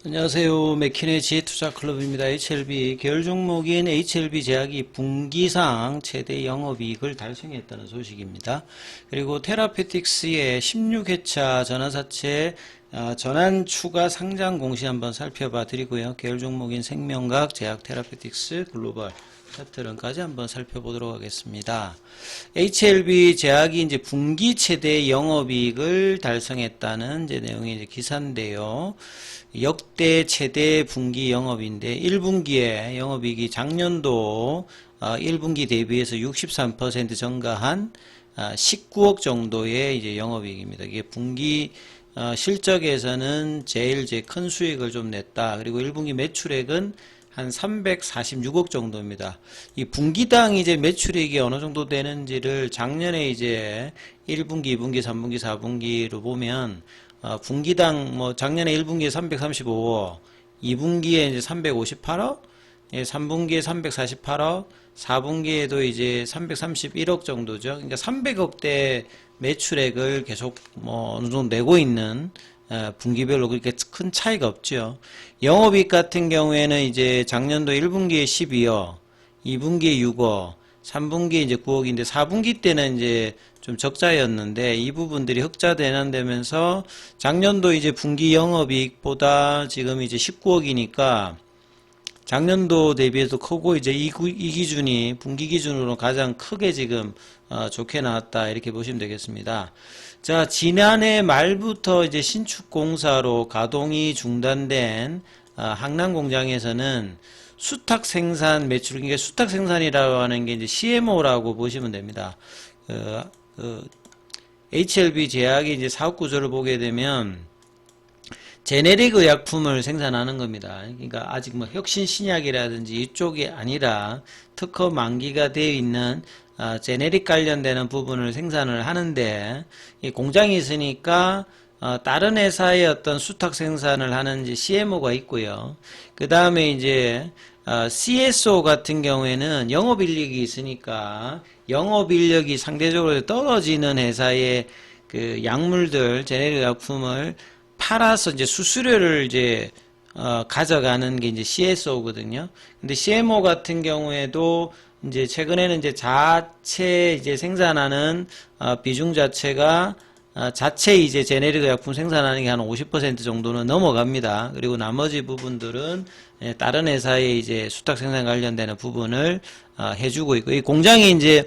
안녕하세요. 맥키네지 투자클럽입니다. HLB 계열 종목인 HLB 제약이 분기상 최대 영업이익을 달성했다는 소식입니다. 그리고 테라페틱스의 16회차 전환사채 전환 추가 상장 공시 한번 살펴봐 드리고요. 계열 종목인 생명각, 제약, 테라페틱스, 글로벌 차트론까지 한번 살펴보도록 하겠습니다. HLB 제약이 이제 분기 최대 영업이익을 달성했다는 이제 내용의 이제 기사인데요. 역대 최대 분기 영업인데 1분기에 영업이익이 작년도 1분기 대비해서 63% 증가한 19억 정도의 이제 영업이익입니다. 이게 분기 실적에서는 제일 큰 수익을 좀 냈다. 그리고 1분기 매출액은 한 346억 정도입니다. 이 분기당 이제 매출액이 어느 정도 되는지를 작년에 이제 1분기, 2분기, 3분기, 4분기로 보면 분기당 뭐 작년에 1분기에 335억, 2분기에 이제 358억, 3분기에 348억, 4분기에도 이제 331억 정도죠. 그러니까 300억대 매출액을 계속 뭐 어느 정도 내고 있는 분기별로 그렇게 큰 차이가 없죠. 영업이익 같은 경우에는 이제 작년도 1분기에 12억, 2분기에 6억, 3분기에 이제 9억인데 4분기 때는 이제 좀 적자였는데 이 부분들이 흑자되면서 작년도 이제 분기 영업이익보다 지금 이제 19억이니까 작년도 대비해서 크고 이제 이 기준이 분기 기준으로 가장 크게 지금 좋게 나왔다 이렇게 보시면 되겠습니다. 자, 지난해 말부터 이제 신축 공사로 가동이 중단된 항남 공장에서는 수탁 생산 매출, 그러니까 수탁 생산이라고 하는 게 이제 CMO라고 보시면 됩니다. HLB 제약의 이제 사업 구조를 보게 되면 제네릭 의약품을 생산하는 겁니다. 그러니까 아직 뭐 혁신 신약이라든지 이쪽이 아니라 특허 만기가 되어 있는 제네릭 관련되는 부분을 생산을 하는데 이 공장이 있으니까 다른 회사의 어떤 수탁 생산을 하는 이제 CMO가 있고요. 그 다음에 이제 CSO 같은 경우에는 영업인력이 있으니까 영업인력이 상대적으로 떨어지는 회사의 그 약물들, 제네릭 약품을 팔아서 이제 수수료를 이제 가져가는 게 이제 CSO거든요. 근데 CMO 같은 경우에도 이제 최근에는 이제 자체 이제 생산하는 비중 자체가 자체 이제 제네릭 약품 생산하는 게 한 50% 정도는 넘어갑니다. 그리고 나머지 부분들은 다른 회사의 이제 수탁 생산 관련되는 부분을 해주고 있고, 이 공장이 이제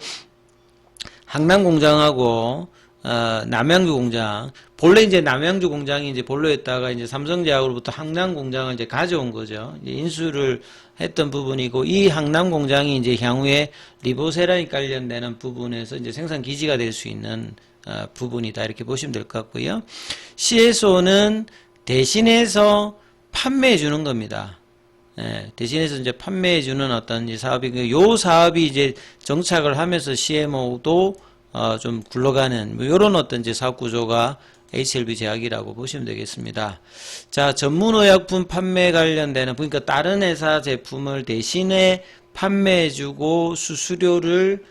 항남 공장하고 남양주 공장, 본래 이제 남양주 공장이 이제 본로였다가 이제 삼성제약으로부터 항남 공장을 이제 가져온 거죠. 이제 인수를 했던 부분이고, 이 항남 공장이 이제 향후에 리보세라믹 관련되는 부분에서 이제 생산 기지가 될 수 있는 부분이다 이렇게 보시면 될 것 같고요. CSO는 대신해서 판매해 주는 겁니다. 대신해서 이제 판매해 주는 어떤 사업이, 요 사업이 이제 정착을 하면서 CMO도 좀 굴러가는 뭐 이런 어떤 이제 사업 구조가 HLB 제약이라고 보시면 되겠습니다. 자, 전문의약품 판매 관련되는, 그러니까 다른 회사 제품을 대신에 판매해주고 수수료를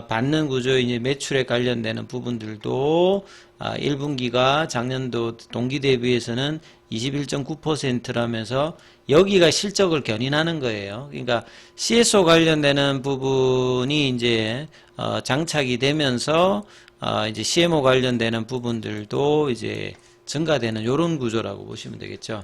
받는 구조의 이제 매출에 관련되는 부분들도 1분기가 작년도 동기 대비해서는 21.9%라면서 여기가 실적을 견인하는 거예요. 그러니까 CSO 관련되는 부분이 이제 장착이 되면서 이제 CMO 관련되는 부분들도 이제 증가되는 이런 구조라고 보시면 되겠죠.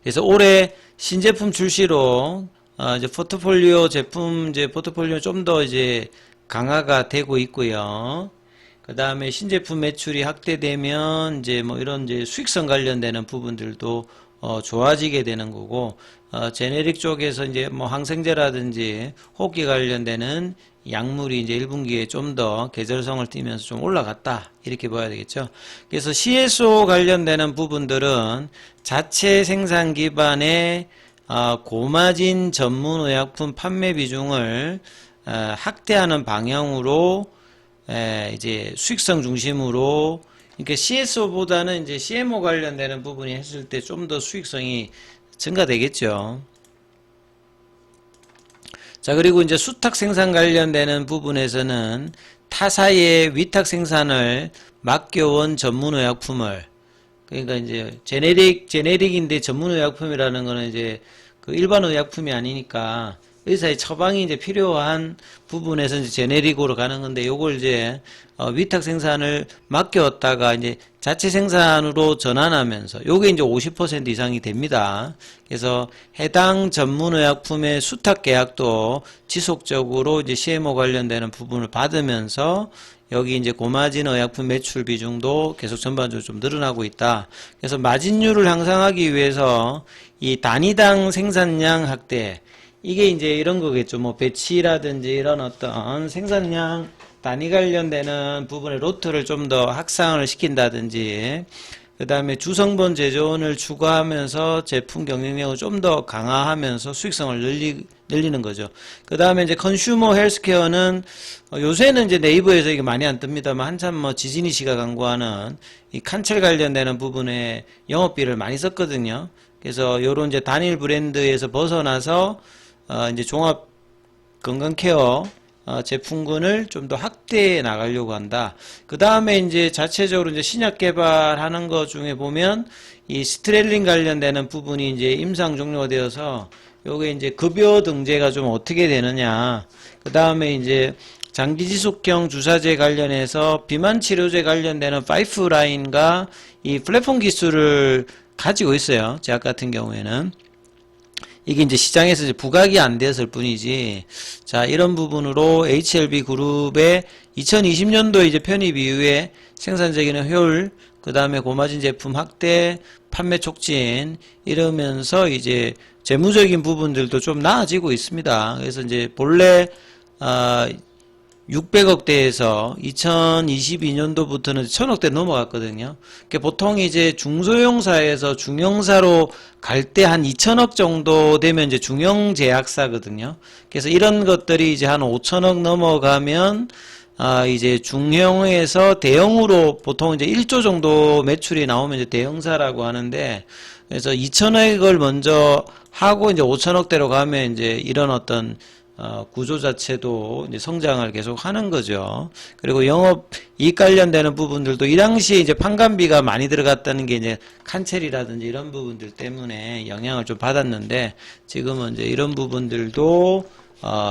그래서 올해 신제품 출시로 이제 포트폴리오 제품 이제 포트폴리오 좀 더 이제 강화가 되고 있고요. 그 다음에 신제품 매출이 확대되면 이제 뭐 이런 이제 수익성 관련되는 부분들도 좋아지게 되는 거고, 제네릭 쪽에서 이제 뭐 항생제라든지 호흡기 관련되는 약물이 이제 1분기에 좀 더 계절성을 띠면서 좀 올라갔다 이렇게 봐야 되겠죠. 그래서 CSO 관련되는 부분들은 자체 생산 기반의 고마진 전문 의약품 판매 비중을 확대하는 방향으로 이제 수익성 중심으로, 그러니까 CSO보다는 이제 CMO 관련되는 부분이 했을 때 좀 더 수익성이 증가되겠죠. 자, 그리고 이제 수탁 생산 관련되는 부분에서는 타사의 위탁 생산을 맡겨온 전문 의약품을 그러니까 이제 제네릭인데 전문의약품이라는 거는 이제 그 일반 의약품이 아니니까 의사의 처방이 이제 필요한 부분에서 이제 제네릭으로 가는 건데 요걸 이제 위탁 생산을 맡겼다가 이제 자체 생산으로 전환하면서 요게 이제 50% 이상이 됩니다. 그래서 해당 전문의약품의 수탁 계약도 지속적으로 이제 CMO 관련되는 부분을 받으면서 여기 이제 고마진 의약품 매출 비중도 계속 전반적으로 좀 늘어나고 있다. 그래서 마진율을 향상하기 위해서 이 단위당 생산량 확대, 이게 이제 이런 거겠죠. 뭐 배치라든지 이런 어떤 생산량 단위 관련되는 부분의 로트를 좀 더 확산을 시킨다든지, 그 다음에 주성분 제조원을 추가하면서 제품 경쟁력을 좀 더 강화하면서 수익성을 늘리는 거죠. 그 다음에 이제 컨슈머 헬스케어는 요새는 이제 네이버에서 이게 많이 안 뜹니다만 한참 뭐 지진이 씨가 광고하는 이 칸첼 관련되는 부분에 영업비를 많이 썼거든요. 그래서 요런 이제 단일 브랜드에서 벗어나서 이제 종합 건강 케어 제품군을 좀 더 확대해 나가려고 한다. 그 다음에 이제 자체적으로 이제 신약 개발하는 것 중에 보면 이 스트렐린 관련되는 부분이 이제 임상 종료가 되어서 요게 이제 급여 등재가 좀 어떻게 되느냐. 그 다음에 이제 장기 지속형 주사제 관련해서 비만 치료제 관련되는 파이프라인과 이 플랫폼 기술을 가지고 있어요. 제약 같은 경우에는. 이게 이제 시장에서 이제 부각이 안 되었을 뿐이지. 자, 이런 부분으로 HLB 그룹의 2020년도 이제 편입 이후에 생산적인 효율, 그 다음에 고마진 제품 확대, 판매 촉진, 이러면서 이제 재무적인 부분들도 좀 나아지고 있습니다. 그래서 이제 본래, 600억대에서 2022년도부터는 1000억대 넘어갔거든요. 보통 이제 중소형사에서 중형사로 갈 때 한 2000억 정도 되면 이제 중형제약사거든요. 그래서 이런 것들이 이제 한 5000억 넘어가면 이제 중형에서 대형으로 보통 이제 1조 정도 매출이 나오면 이제 대형사라고 하는데, 그래서 2000억을 먼저 하고 이제 5000억대로 가면 이제 이런 어떤 구조 자체도 이제 성장을 계속 하는 거죠. 그리고 영업 이익 관련되는 부분들도 이 당시에 이제 판관비가 많이 들어갔다는 게 이제 칸첼이라든지 이런 부분들 때문에 영향을 좀 받았는데, 지금은 이제 이런 부분들도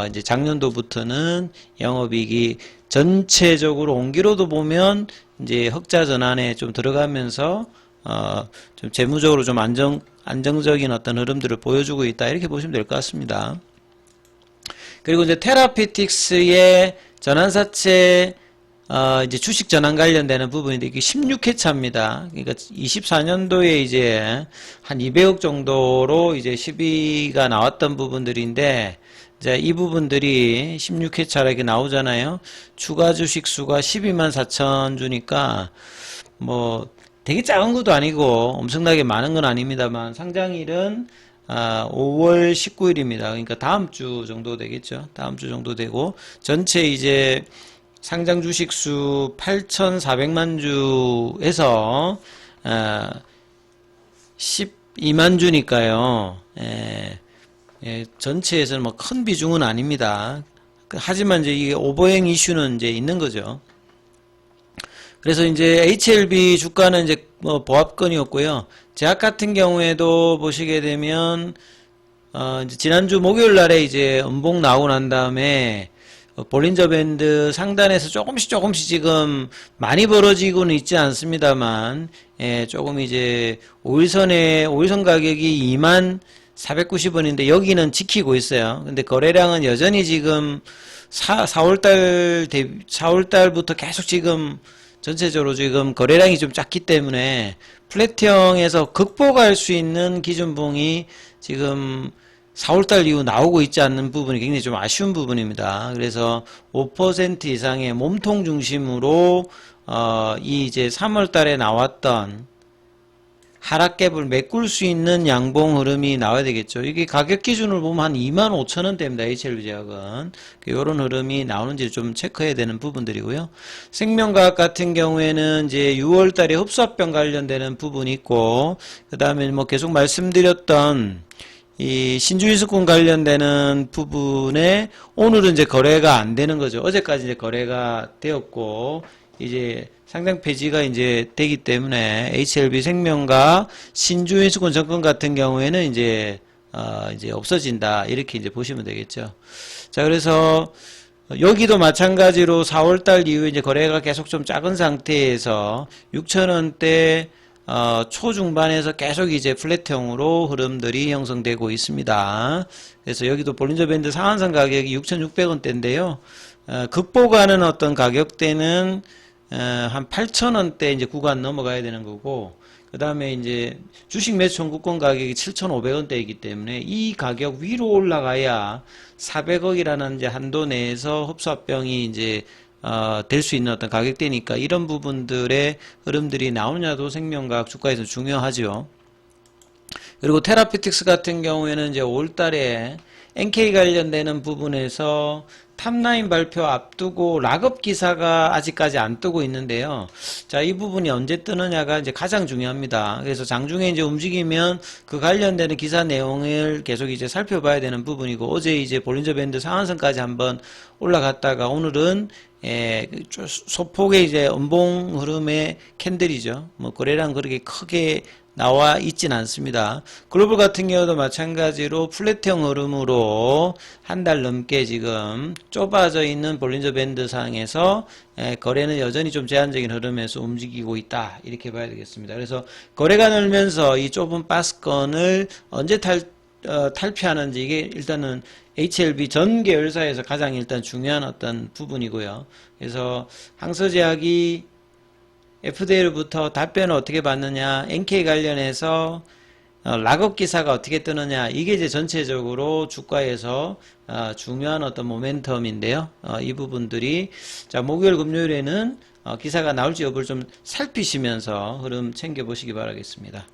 이제 작년도부터는 영업이익이 전체적으로 온기로도 보면 이제 흑자 전환에 좀 들어가면서 좀 재무적으로 좀 안정적인 어떤 흐름들을 보여주고 있다, 이렇게 보시면 될 것 같습니다. 그리고 이제 테라피틱스의 전환사채 이제 주식 전환 관련되는 부분인데, 이게 16회차입니다. 그러니까 24년도에 이제 한 200억 정도로 이제 시비가 나왔던 부분들인데, 이제 이 부분들이 16회차라 이렇게 나오잖아요. 추가 주식 수가 12만 4천 주니까 뭐 되게 작은 것도 아니고 엄청나게 많은 건 아닙니다만, 상장일은 5월 19일입니다. 그러니까 다음 주 정도 되겠죠. 다음 주 정도 되고, 전체 이제 상장 주식 수 8,400만 주에서 12만 주니까요. 전체에서는 뭐 큰 비중은 아닙니다. 하지만 이제 이게 오버행 이슈는 이제 있는 거죠. 그래서 이제 HLB 주가는 이제 뭐 보합권이었고요. 제약 같은 경우에도 보시게 되면 이제 지난주 목요일 날에 이제 음봉 나오고 난 다음에 볼린저 밴드 상단에서 조금씩 지금 많이 벌어지고는 있지 않습니다만, 조금 이제 오일선 가격이 2490원인데 여기는 지키고 있어요. 근데 거래량은 여전히 지금 4월달부터 계속 지금 전체적으로 지금 거래량이 좀 작기 때문에 플랫형에서 극복할 수 있는 기준봉이 지금 4월달 이후 나오고 있지 않는 부분이 굉장히 좀 아쉬운 부분입니다. 그래서 5% 이상의 몸통 중심으로 이 이제 3월달에 나왔던 하락갭을 메꿀 수 있는 양봉 흐름이 나와야 되겠죠. 이게 가격 기준으로 보면 한 25,000원대입니다. HLB 제약은. 이런 흐름이 나오는지 좀 체크해야 되는 부분들이고요. 생명과학 같은 경우에는 이제 6월달에 흡수합병 관련되는 부분이 있고, 그 다음에 뭐 계속 말씀드렸던 이 신주이스군 관련되는 부분에 오늘은 이제 거래가 안 되는 거죠. 어제까지 이제 거래가 되었고, 이제 상장 폐지가 이제 되기 때문에 HLB 생명과 신주인수권 정권 같은 경우에는 이제 없어진다. 이렇게 이제 보시면 되겠죠. 자, 그래서 여기도 마찬가지로 4월달 이후에 이제 거래가 계속 좀 작은 상태에서 6,000원대 초중반에서 계속 이제 플랫형으로 흐름들이 형성되고 있습니다. 그래서 여기도 볼린저 밴드 상한선 가격이 6,600원대인데요. 극복하는 어떤 가격대는 한 8,000원대 이제 구간 넘어가야 되는 거고, 그 다음에 이제 주식 매수 청구권 가격이 7,500원대이기 때문에 이 가격 위로 올라가야 400억이라는 이제 한도 내에서 흡수합병이 이제 될 수 있는 어떤 가격대니까 이런 부분들의 흐름들이 나오냐도 생명과학 주가에서 중요하죠. 그리고 테라피틱스 같은 경우에는 이제 5월달에 NK 관련되는 부분에서 탑라인 발표 앞두고 락업 기사가 아직까지 안 뜨고 있는데요. 자, 이 부분이 언제 뜨느냐가 이제 가장 중요합니다. 그래서 장중에 이제 움직이면 그 관련되는 기사 내용을 계속 이제 살펴봐야 되는 부분이고, 어제 이제 볼린저 밴드 상한선까지 한번 올라갔다가 오늘은 소폭의 이제 음봉 흐름의 캔들이죠. 뭐 거래량 그렇게 크게 나와 있진 않습니다. 글로벌 같은 경우도 마찬가지로 플랫형 흐름으로 한 달 넘게 지금 좁아져 있는 볼린저 밴드 상에서 거래는 여전히 좀 제한적인 흐름에서 움직이고 있다. 이렇게 봐야 되겠습니다. 그래서 거래가 늘면서 이 좁은 박스권을 언제 탈피하는지, 이게 일단은 HLB 전 계열사에서 가장 일단 중요한 어떤 부분이고요. 그래서 항서제약이 FDA로부터 답변을 어떻게 받느냐, NK 관련해서 락업 기사가 어떻게 뜨느냐, 이게 이제 전체적으로 주가에서 중요한 어떤 모멘텀인데요. 이 부분들이 자, 목요일 금요일에는 기사가 나올지 여부를 좀 살피시면서 흐름 챙겨보시기 바라겠습니다.